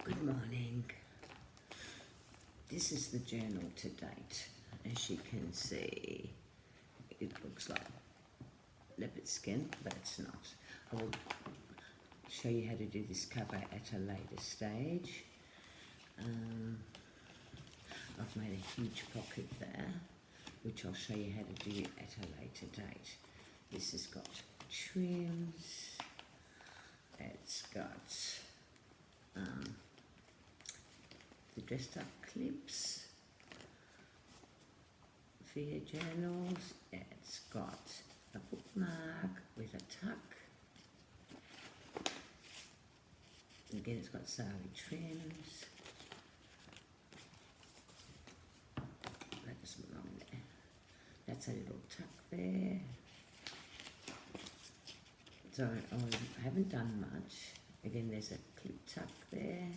Good morning. This is the journal to date. As you can see, it looks like leopard skin, but it's not. I will show you how to do this cover at a later stage. I've made a huge pocket there, which I'll show you how to do at a later date. This has got trims, it's got the dressed up clips for your journals. It's got a bookmark with a tuck. Again, it's got sari trims. That doesn't belong there. That's a little tuck there. So I haven't done much. Again, there's a clip tuck there.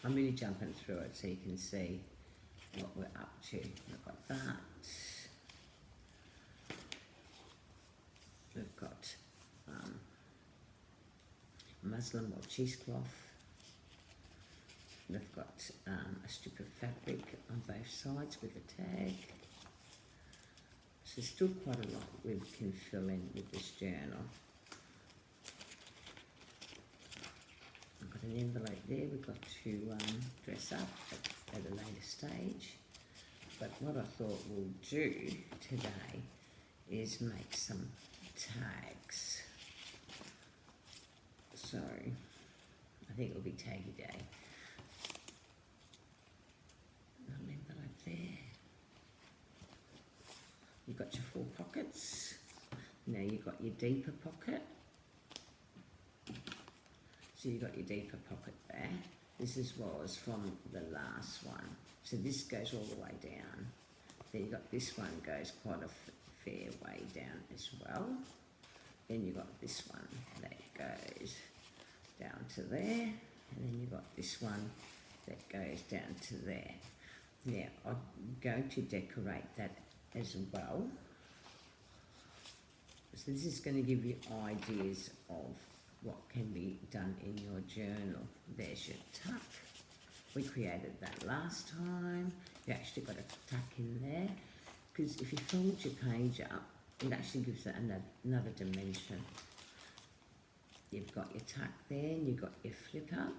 I'm really jumping through it so you can see what we're up to. We've got that. We've got muslin or cheesecloth. We've got a strip of fabric on both sides with a tag. So there's still quite a lot we can fill in with this journal. I've got an envelope there we've got to dress up at a later stage. But what I thought we'll do today is make some tags. So I think it'll be taggy day. An envelope there. You've got your 4 pockets. Now you've got your deeper pocket. So you've got your deeper pocket there. This was from the last one. So this goes all the way down. Then you've got this one goes quite a fair way down as well. Then you've got this one that goes down to there. And then you've got this one that goes down to there. Now I'm going to decorate that as well. So this is going to give you ideas of what can be done in your journal. There's your tuck. We created that last time. You actually got a tuck in there, because if you fold your page up, it actually gives it another dimension. You've got your tuck there, and you've got your flip up,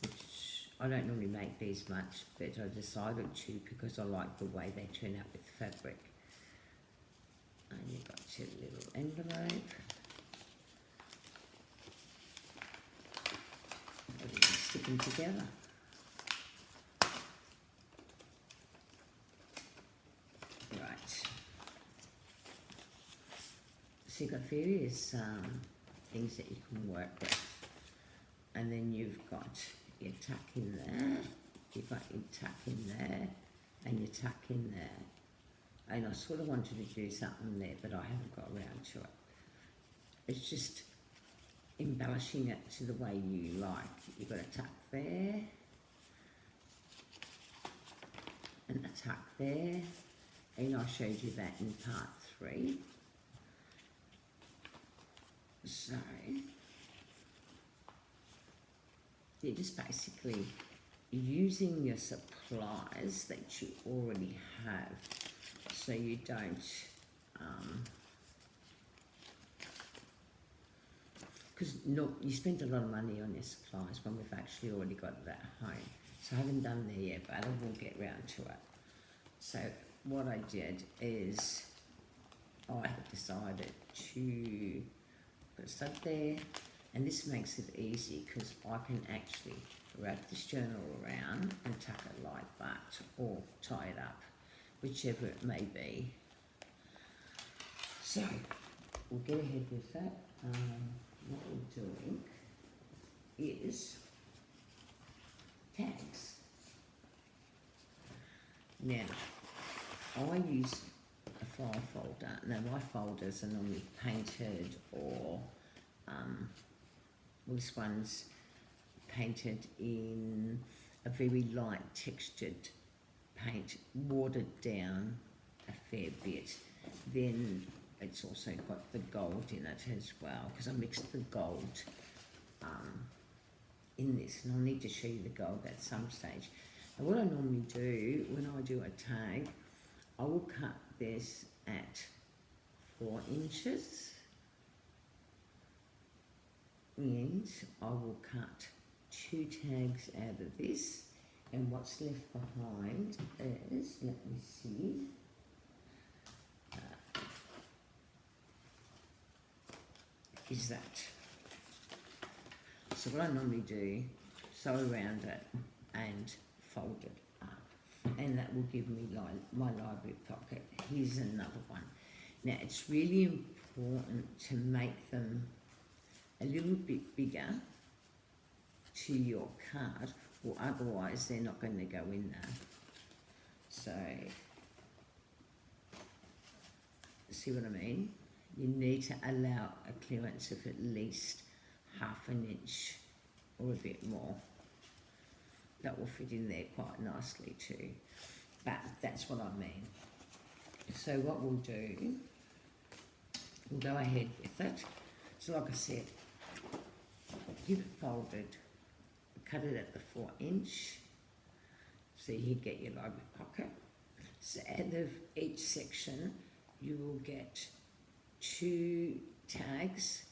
which I don't normally make these much, but I decided to because I like the way they turn out with fabric. And you've got your little envelope. Stick them together. Right. So you've got various things that you can work with. And then you've got your tuck in there, you've got your tuck in there, and your tuck in there. And I sort of wanted to do something there, but I haven't got around to it. It's just embellishing it to the way you like. You've got a tuck there, and a tuck there, and I showed you that in part 3. So you're just basically using your supplies that you already have, so you don't because you spend a lot of money on your supplies when we've actually already got it at home. So I haven't done there yet, but I will get round to it. So what I did is I have decided to put a stud there, and this makes it easy because I can actually wrap this journal around and tuck it like that, or tie it up, whichever it may be. So we'll get ahead with that. What we're doing is tags. Now, I use a file folder. Now, my folders are normally painted or, this one's painted in a very light textured paint, watered down a fair bit. Then it's also got the gold in it as well, because I mixed the gold in this, and I'll need to show you the gold at some stage. And what I normally do when I do a tag, I will cut this at 4 inches, and I will cut 2 tags out of this, and what's left behind is, let me see, is that. So what I normally do, sew around it and fold it up, and that will give me my library pocket. Here's another one. Now it's really important to make them a little bit bigger to your card, or otherwise they're not going to go in there. So, see what I mean? You need to allow a clearance of at least half an inch or a bit more. That will fit in there quite nicely too, but that's what I mean. So what we'll do, we'll go ahead with it. So like I said, keep it folded, cut it at the 4 inch, so you get your library pocket. So out of each section you will get 2 tags,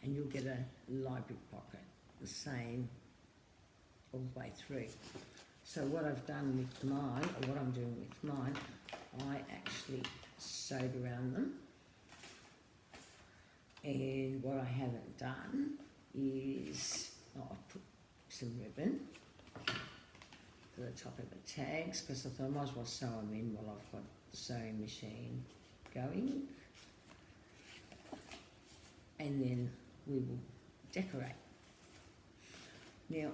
and you'll get a library pocket, the same all the way through. So what I've done with mine, or what I'm doing with mine, I actually sewed around them, and what I haven't done is I've put some ribbon to the top of the tags, because I thought I might as well sew them in while I've got the sewing machine going, and then we will decorate. Now,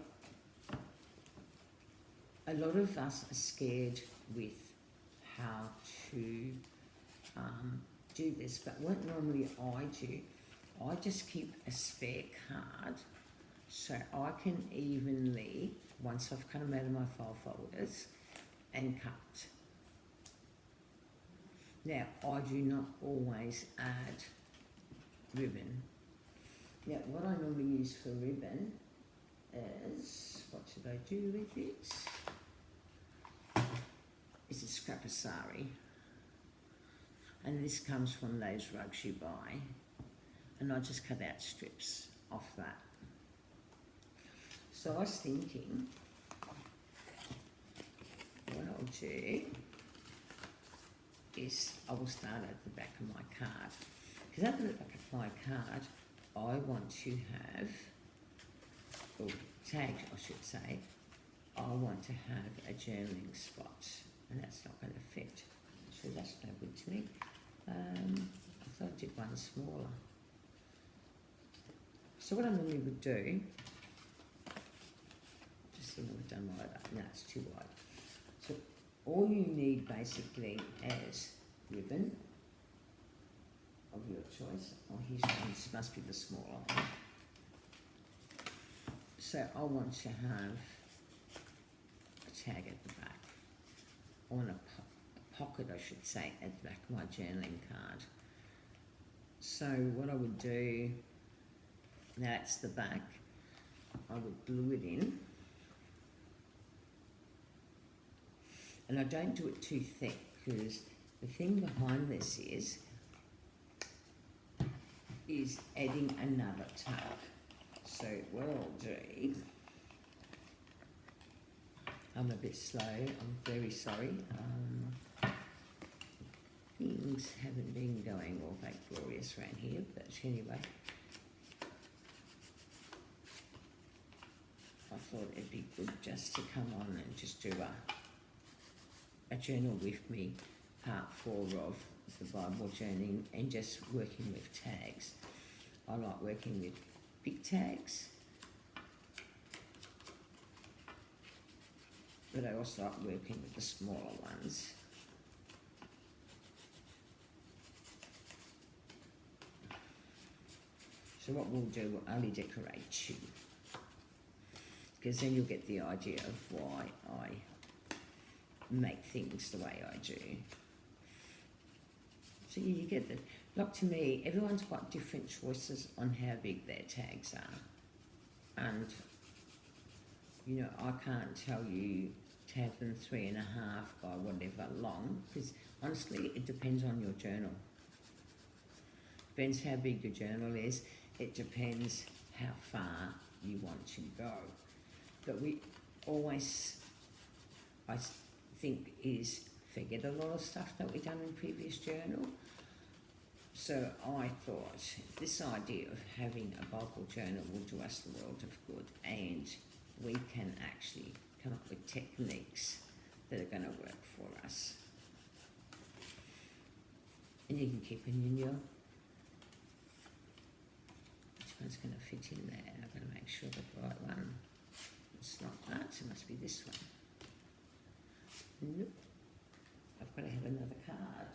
a lot of us are scared with how to do this, but what normally I do, I just keep a spare card so I can evenly, once I've cut them out of my file folders, and cut. Now, I do not always add ribbon. Now, what I normally use for ribbon is, what should I do with it? It's a scrap of sari. And this comes from those rugs you buy. And I just cut out strips off that. So I was thinking, what I'll do is I will start at the back of my card. Because at the back of my card, I want to have, or tag I should say, I want to have a journaling spot, and that's not going to fit. So that's no good to me. I thought I did one smaller. So what I normally would do, just think I've done wide up. No, it's too wide. So all you need basically is ribbon of your choice. Oh, here's one. This must be the smaller one. So I want to have a tag at the back, or a pocket, I should say, at the back of my journaling card. So what I would do, now that's the back, I would glue it in. And I don't do it too thick, because the thing behind this is adding another tag. So what I'll do, I'm a bit slow, I'm very sorry. Things haven't been going all that glorious around here, but anyway. I thought it'd be good just to come on and just do a journal with me, part 4 of the Bible journaling, and just working with tags. I like working with big tags, but I also like working with the smaller ones. So what we'll do, we'll only decorate you, because then you'll get the idea of why I make things the way I do. So you get Like to me, everyone's got different choices on how big their tags are. And, you know, I can't tell you to have them 3.5 by whatever long, because honestly, it depends on your journal. Depends how big your journal is. It depends how far you want to go. But we always, I think, is forget a lot of stuff that we've done in previous journal. So I thought this idea of having a Bible journal will do us the world of good, and we can actually come up with techniques that are going to work for us. And you can keep in your which one's going to fit in there? I've got to make sure the right one. It's not that, it must be this one. Nope. I've got to have another card.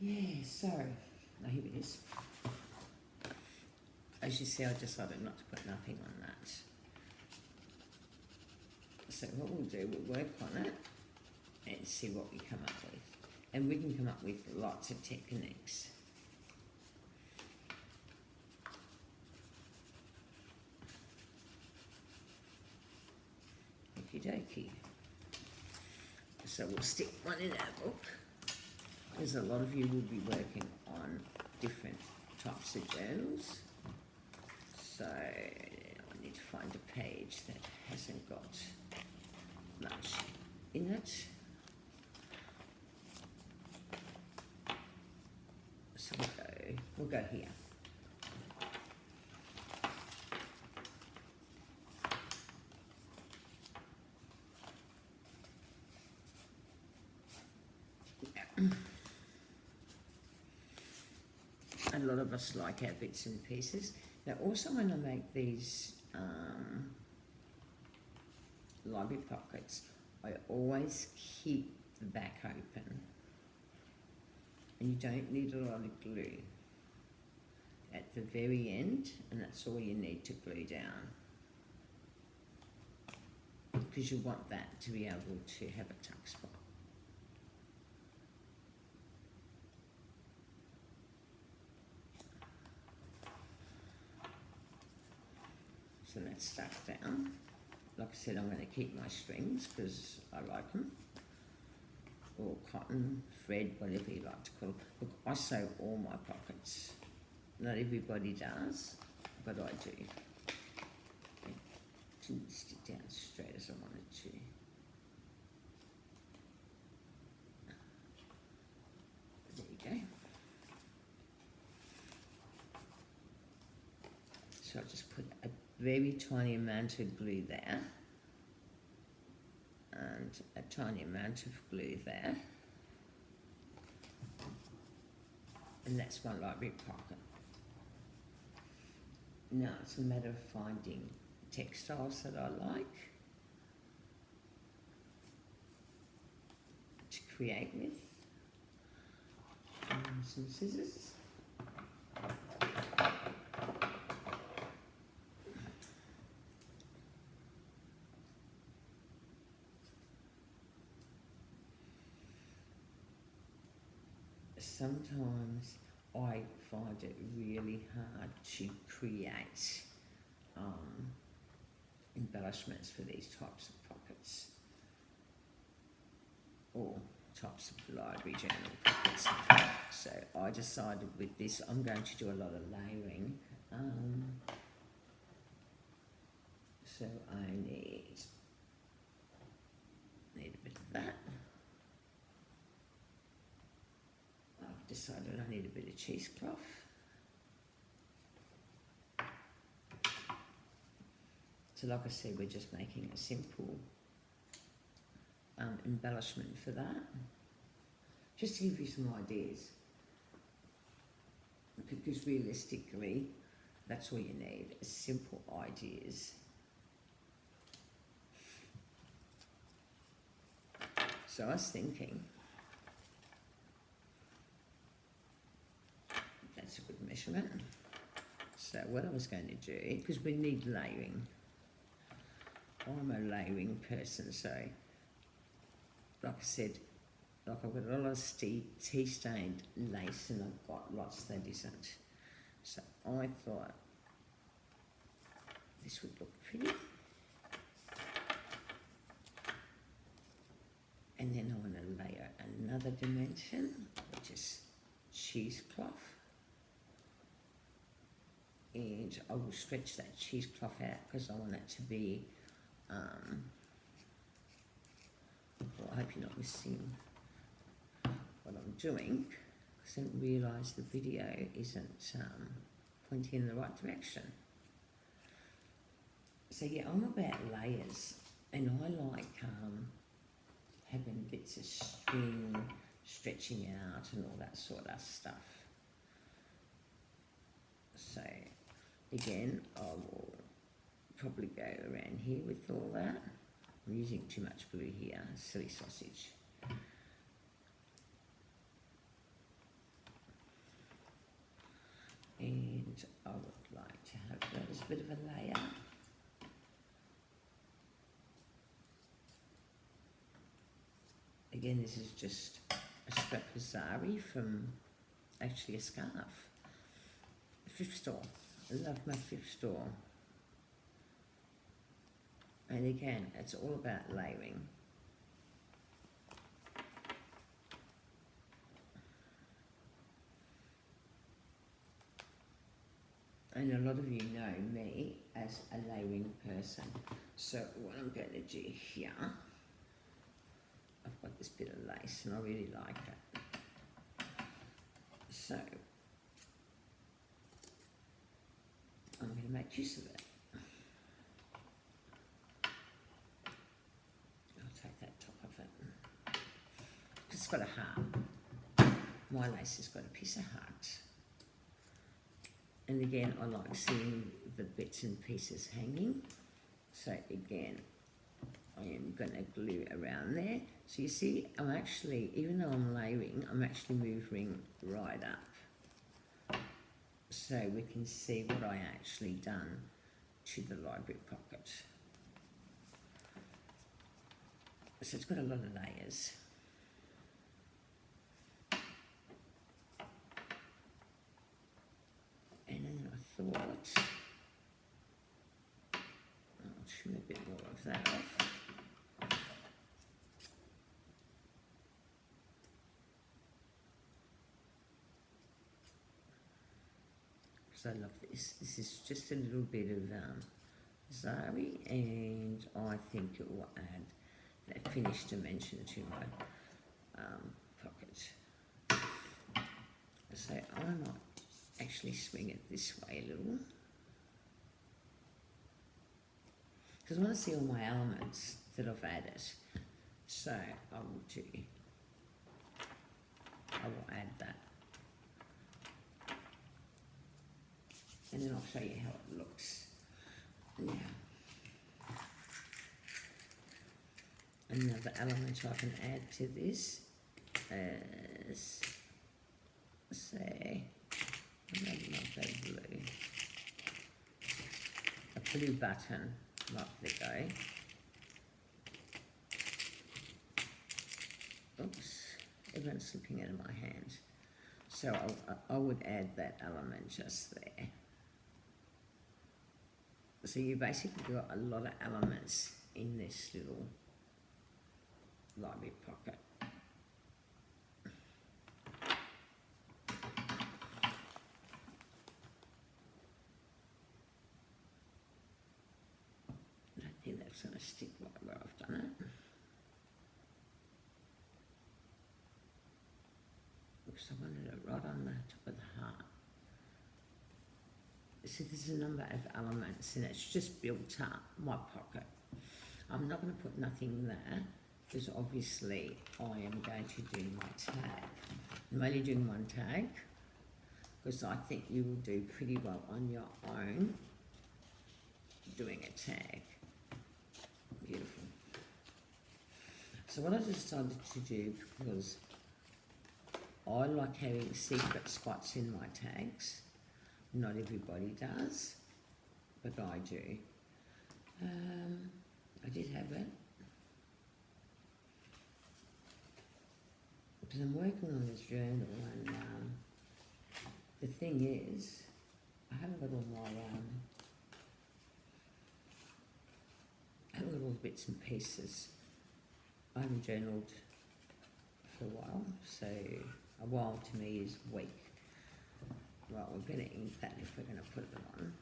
Yeah, so, now here it is. As you see, I decided not to put nothing on that. So what we'll do, we'll work on it and see what we come up with. And we can come up with lots of techniques. Okie dokie. So we'll stick one in our book, because a lot of you will be working on different types of journals. So I need to find a page that hasn't got much in it. So we'll go here. A lot of us like our bits and pieces. Now also when I make these library pockets, I always keep the back open. And you don't need a lot of glue at the very end, and that's all you need to glue down. Because you want that to be able to have a tuck spot. So that's stuck down. Like I said, I'm going to keep my strings because I like them. Or cotton, thread, whatever you like to call it. Look, I sew all my pockets. Not everybody does, but I do. It didn't stick down straight as I wanted to. There you go. So I'll just put a very tiny amount of glue there. And a tiny amount of glue there. And that's my library pocket. Now it's a matter of finding textiles that I like to create with. And some scissors. Sometimes I find it really hard to create embellishments for these types of pockets or types of library journal pockets. So I decided with this I'm going to do a lot of layering. So I need a bit of that. I've decided I need a bit of cheesecloth. So like I said, we're just making a simple embellishment for that. Just to give you some ideas. Because realistically, that's all you need, is simple ideas. So I was thinking, that's a good measurement. So what I was going to do, because we need layering. I'm a layering person, so like I said, like I've got a lot of tea-stained lace and I've got lots that isn't. So I thought this would look pretty. And then I want to layer another dimension, which is cheesecloth. And I will stretch that cheesecloth out because I want it to be, well, I hope you're not missing what I'm doing, because I didn't realise the video isn't pointing in the right direction. So yeah, I'm about layers, and I like having bits of string stretching out and all that sort of stuff. So again, I will probably go around here with all that. I'm using too much glue here, silly sausage. And I would like to have that as a bit of a layer. Again, this is just a scrap of zari from actually a scarf. A thrift store. I love my thrift store. And again, it's all about layering. And a lot of you know me as a layering person. So what I'm going to do here, I've got this bit of lace and I really like it. So I'm going to make use of it. I'll take that top of it. It's got a heart. My lace has got a piece of heart. And again, I like seeing the bits and pieces hanging. So again, I am going to glue around there. So you see, I'm actually, even though I'm layering, I'm actually moving right up. So we can see what I actually done to the library pocket. So it's got a lot of layers. And then I thought, I'll trim a bit more of that off. Because I love this. This is just a little bit of zari, and I think it will add that finished dimension to my pocket. So I might actually swing it this way a little, because I want to see all my elements that I've added. So I will add that, and then I'll show you how it looks. Now, another element I can add to this is, say, maybe not that blue, a blue button, like the go. Oops, everyone's slipping out of my hand. So I would add that element just there. So you basically got a lot of elements in this little library pocket. I don't think that's going to stick right where I've done it. Oops, I wanted it right on the top of the heart. So there's a number of elements and it's just built up my pocket. I'm not going to put nothing there because obviously I am going to do my tag. I'm only doing one tag because I think you will do pretty well on your own doing a tag. Beautiful. So what I decided to do, because I like having secret spots in my tags, not everybody does, but I do. I did have it. because I'm working on this journal, and the thing is, I haven't got all my I haven't got all the bits and pieces. I haven't journaled for a while, so a while to me is a week. Right, we're going to ink that if we're going to put it on.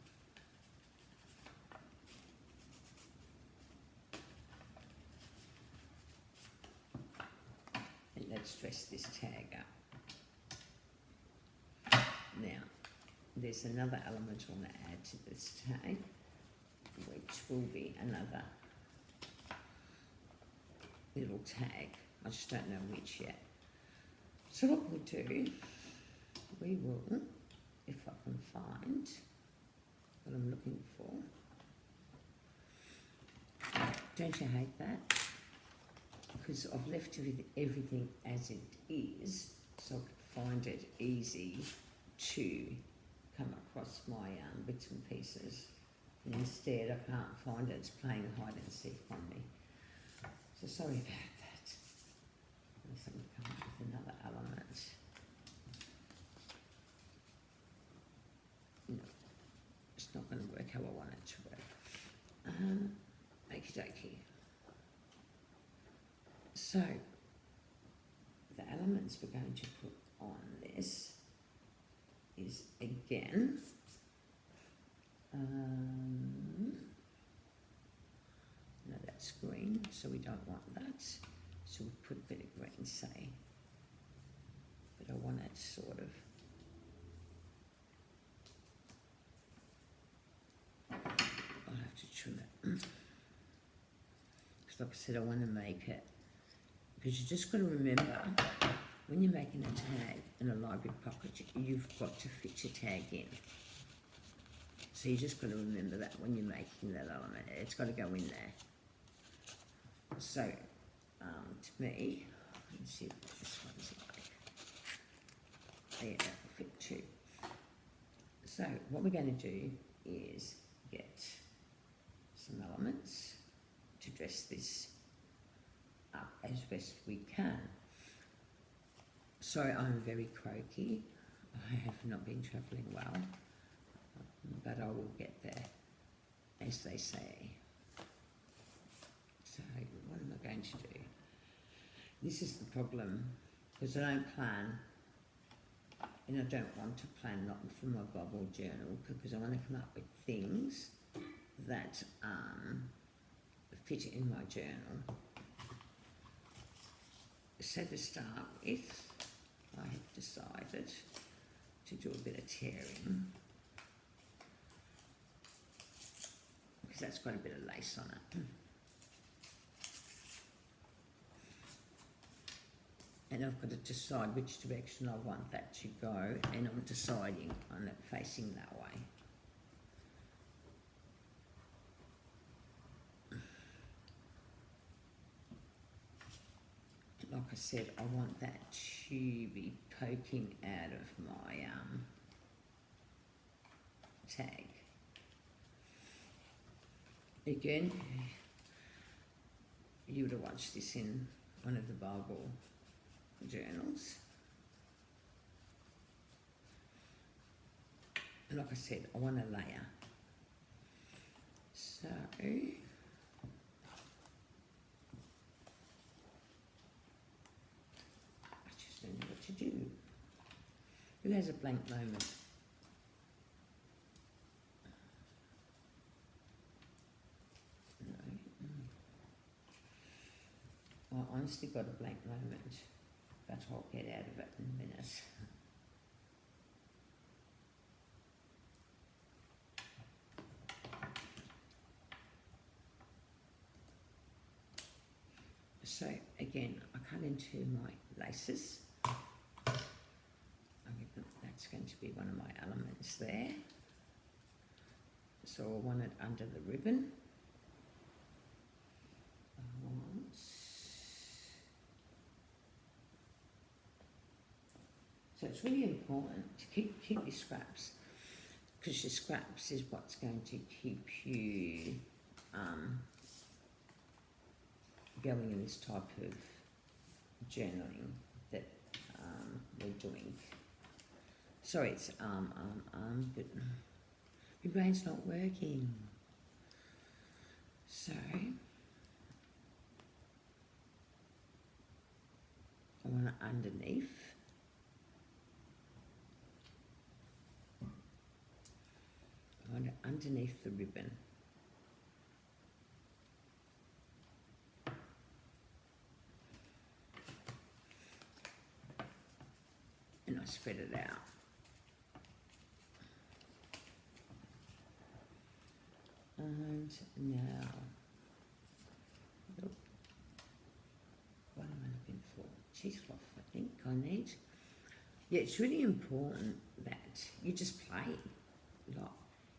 And let's dress this tag up. Now, there's another element I want to add to this tag, which will be another little tag. I just don't know which yet. So what we'll do, we will, if I can find what I'm looking for. Don't you hate that? Because I've left everything as it is, so I could find it easy to come across my bits and pieces. And instead I can't find it, it's playing hide and seek on me. So sorry about that. Unless I can come up with another element. No, it's not going to work how I want it to work. Okie dokie. So, the elements we're going to put on this is again, no, that's green, so we don't want that. So we put a bit of green, say, but I want it sort of, I'll have to trim it. Because like I said, I want to make it, because you just got to remember, when you're making a tag in a library pocket, you've got to fit your tag in. So you just got to remember that when you're making that element, it's got to go in there. So, to me, let's see what this one's like. Yeah, that will fit too. So what we're going to do is get some elements to dress this up as best we can. Sorry, I'm very croaky. I have not been travelling well, but I will get there, as they say. So what am I going to do? This is the problem, because I don't plan, and I don't want to plan not for my bubble journal, because I want to come up with things that fit in my journal. So to start with, I have decided to do a bit of tearing, because that's got a bit of lace on it. And I've got to decide which direction I want that to go, and I'm deciding on it facing that way. Like I said, I want that to be poking out of my tag. Again, you would have watched this in one of the Bible journals. And like I said, I want a layer. So I just don't know what to do. Who has a blank moment? No. I honestly got a blank moment, but I'll get out of it in a minute. So again, I cut into my laces. That's going to be one of my elements there. So I want it under the ribbon. So it's really important to keep your scraps, because your scraps is what's going to keep you going in this type of journaling that we're doing. Sorry, it's but my brain's not working. So I want it underneath. I want it underneath the ribbon. And I spread it out. And now, what am I looking for? Cheesecloth, I think I need. Yeah, it's really important that you just play. Like,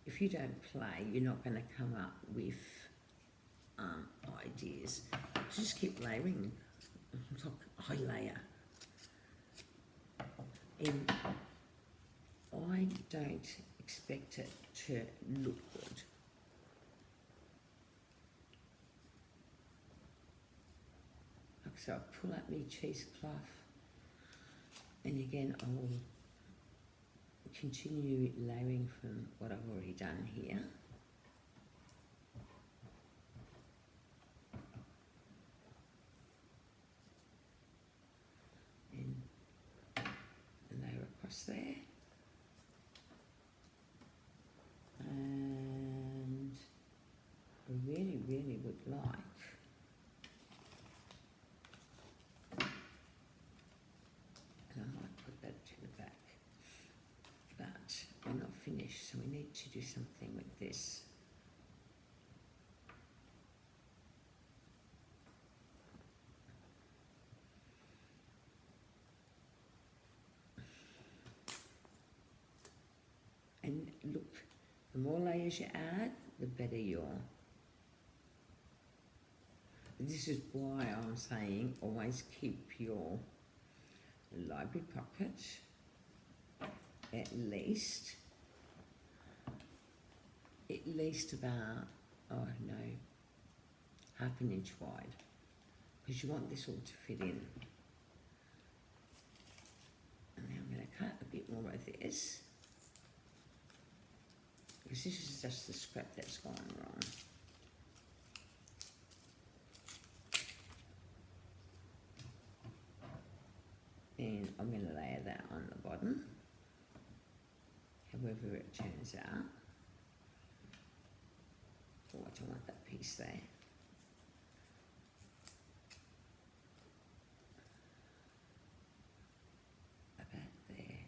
if you don't play, you're not going to come up with ideas. So just keep layering. Like, I layer. And I don't expect it to look good. So I pull up my cheesecloth, and again I will continue layering from what I've already done here. And layer across there. And I really, really would like I'm not finished, so we need to do something with this. And look, the more layers you add, the better you are. This is why I'm saying always keep your library pocket at least about, oh no, half an inch wide, because you want this all to fit in. And now I'm going to cut a bit more of this, because this is just the scrap that's gone wrong. And I'm going to layer that on the bottom, however it turns out. Oh, I don't want that piece there. About there.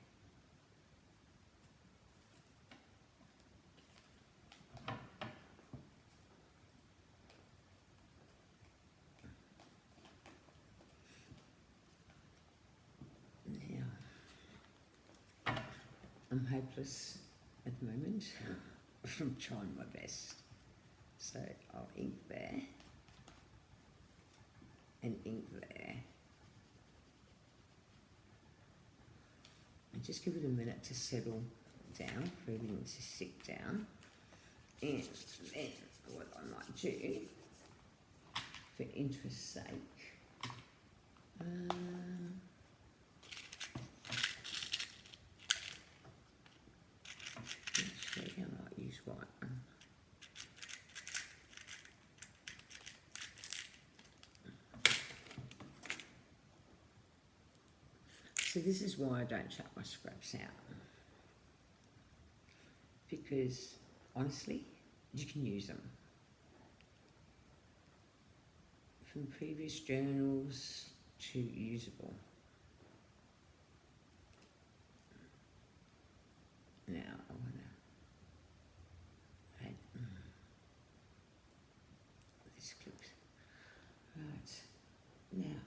Now, I'm hopeless at the moment from trying my best. So I'll ink there and ink there. And just give it a minute to settle down, for everything to sit down. And then what I might do, for interest's sake, actually I might use white. So this is why I don't chuck my scraps out, because honestly, you can use them. From previous journals to usable. Now I want to add this clip. Right, now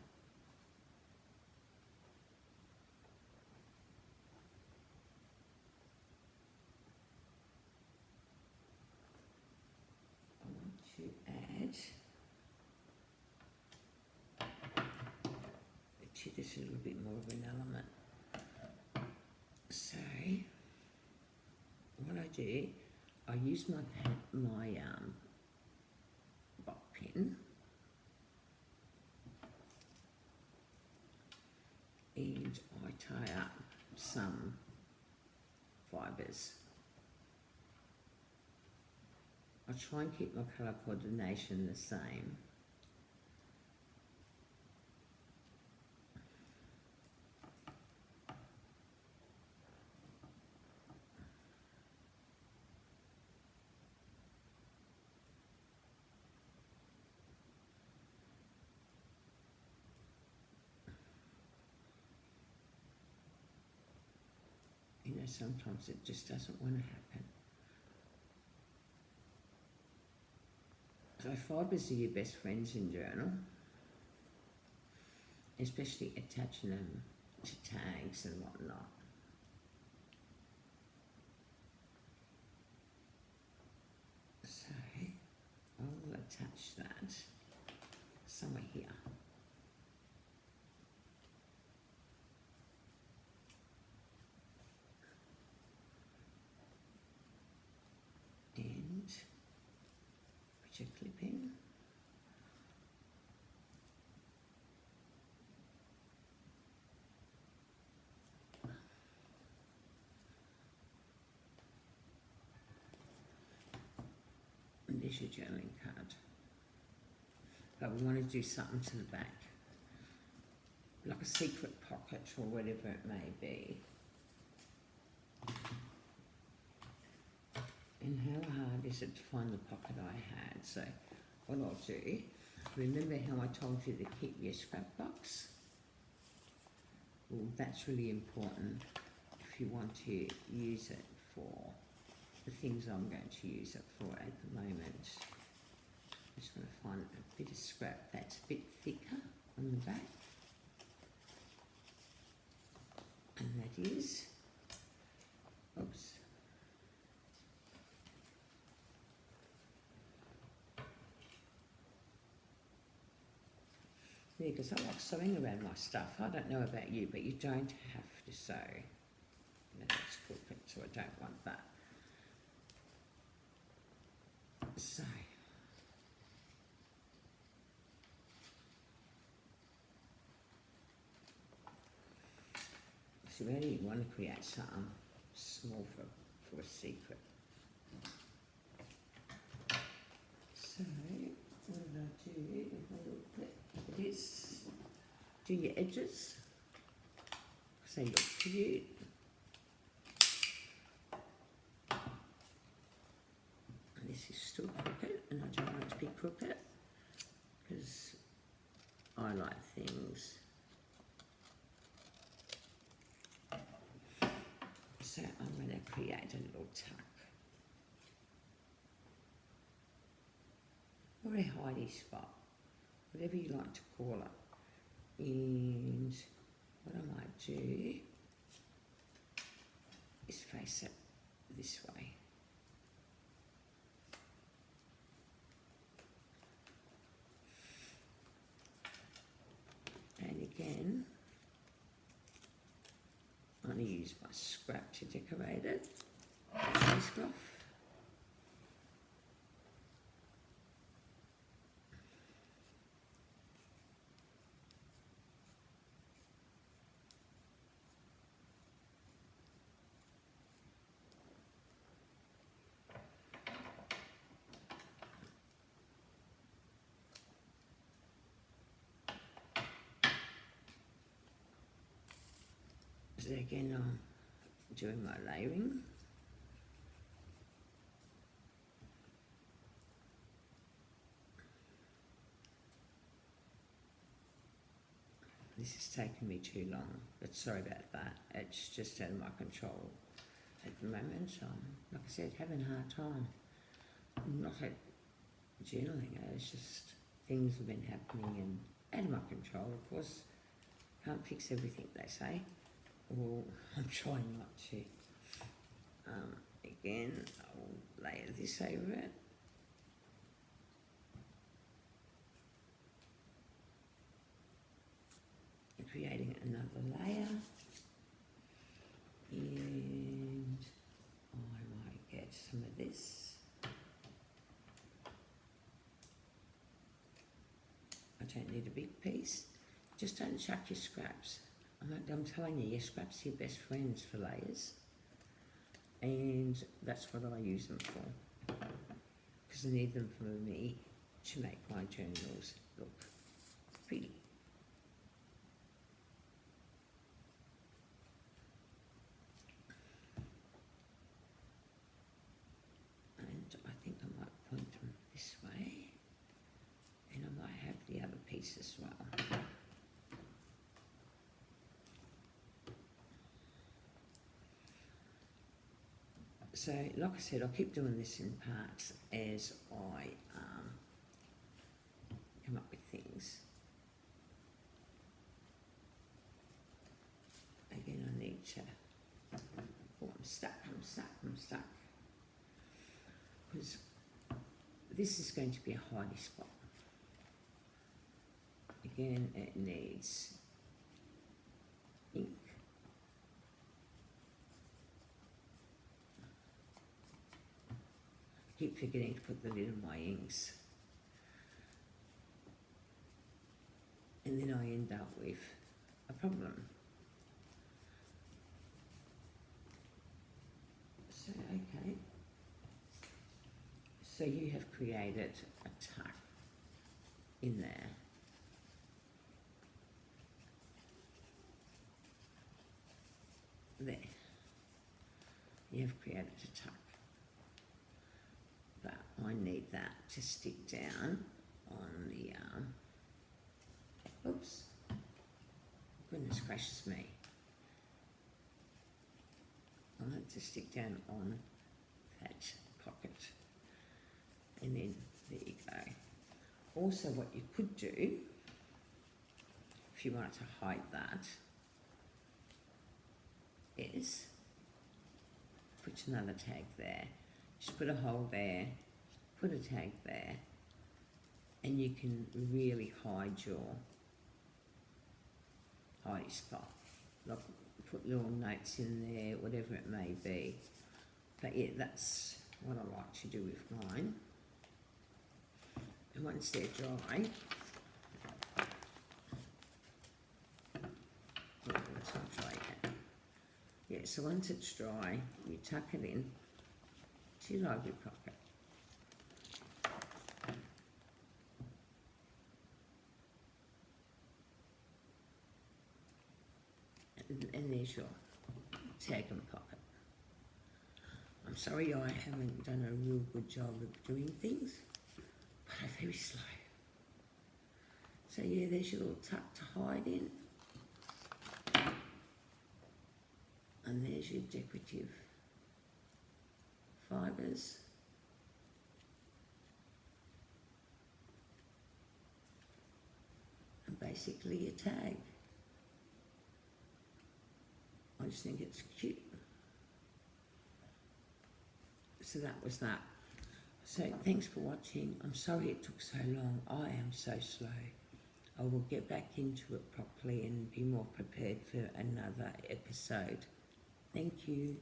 I want to add, this is a little bit more of an element. So what I do, I use my box pen, and I tie up some fibres. I'll try and keep my colour coordination the same. You know, sometimes it just doesn't want to happen. So fibres are your best friends in journal, especially attaching them to tags and whatnot. So I will attach that somewhere here. And put your clip in. And there's your journaling card. But we want to do something to the back, like a secret pocket or whatever it may be. And how hard is it to find the pocket I had? So what I'll do, remember how I told you to keep your scrap box? Well, that's really important if you want to use it for the things I'm going to use it for at the moment. I'm just going to find a bit of scrap that's a bit thicker on the back. And that is, oops. Yeah, because I like sewing around my stuff. I don't know about you, but you don't have to sew. No, that's crooked, so I don't want that. So, really want to create something small for a secret. So, what did I do? If I look at this, do your edges, so you look cute. And this is still crooked, and I don't want it to be crooked, because I like things. So I'm going to create a little tuck, or a hidey spot, whatever you like to call it. And what I might do is face it this way. And again, I'm going to use my scrap to decorate it. This stuff. So again, I'm doing my layering. This is taking me too long, but sorry about that. It's just out of my control at the moment. Like I said, having a hard time. I'm not at journaling, it's just things have been happening and out of my control, of course. Can't fix everything, they say. Well, I'm trying not to. Again, I'll layer this over it. Creating another layer. And I might get some of this. I don't need a big piece. Just don't chuck your scraps. I'm telling you, scraps are your best friends for layers, and that's what I use them for, because I need them for me to make my journals look pretty. And I think I might point them this way, and I might have the other piece as well. So, like I said, I'll keep doing this in parts as I come up with things. Again, I need to... Oh, I'm stuck. Because this is going to be a hidey spot. Again, it needs ink. Keep forgetting to put the lid on my inks. And then I end up with a problem. So, okay. So you have created a tuck in there. There. You have created a tuck. But I need that to stick down on the, oops, goodness gracious me. I want it to stick down on that pocket. And then there you go. Also what you could do, if you wanted to hide that, is put another tag there. Just put a hole there, put a tag there, and you can really hide your hidey spot. Like put little notes in there, whatever it may be. But yeah, that's what I like to do with mine. And once they're dry, oh, it's not dry yet. Yeah, so once it's dry, you tuck it in to your library pocket. And there's your tag and pocket. I'm sorry I haven't done a real good job of doing things, but I'm very slow. So yeah, there's your little tuck to hide in. And there's your decorative fibres. And basically your tag. I just think it's cute. So that was that. So thanks for watching. I'm sorry it took so long. I am so slow. I will get back into it properly and be more prepared for another episode. Thank you.